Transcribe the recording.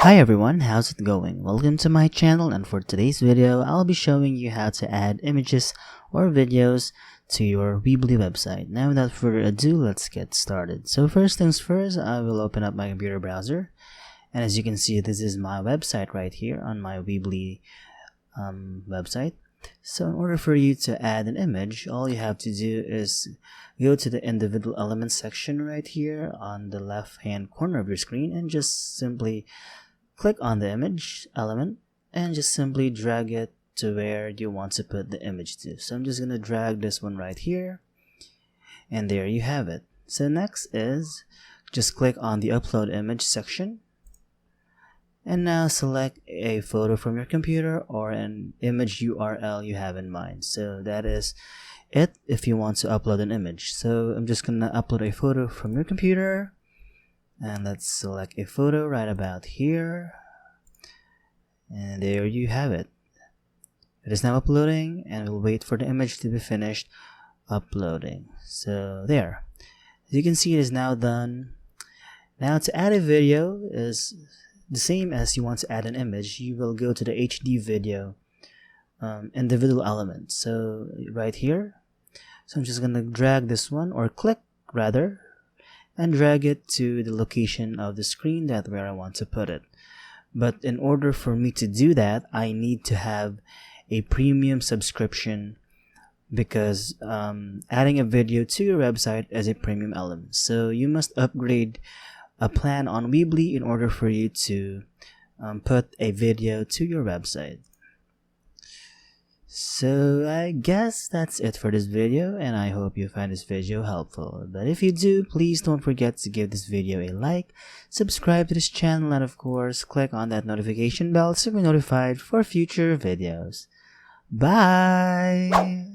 Hi everyone, how's it going? Welcome to my channel, and for today's video, I'll be showing you how to add images or videos to your Weebly website. Now without further ado, let's get started. So first things first, I will open up my computer browser, and as you can see, this is my website right here on my Weebly website. So in order for you to add an image, all you have to do is go to the individual elements section right here on the left hand corner of your screen and just simply click on the image element and just simply drag it to where you want to put the image to. So I'm just going to drag this one right here, and there you have it. So next is just click on the upload image section, and now select a photo from your computer or an image URL you have in mind. So that is it if you want to upload an image. So I'm just gonna upload a photo from your computer, and let's select a photo right about here, and there you have it. It is now uploading, and we'll wait for the image to be finished uploading. So there, as you can see, it is now done. Now to add a video is the same as you want to add an image. You will go to the HD video individual element, so right here. So I'm just gonna drag this one, or click rather, and drag it to the location of the screen that where I want to put it. But in order for me to do that, I need to have a premium subscription, because adding a video to your website is a premium element. So you must upgrade a plan on Weebly in order for you to put a video to your website. So I guess that's it for this video, and I hope you find this video helpful. But if you do, please don't forget to give this video a like, subscribe to this channel, and of course click on that notification bell to be notified for future videos. Bye!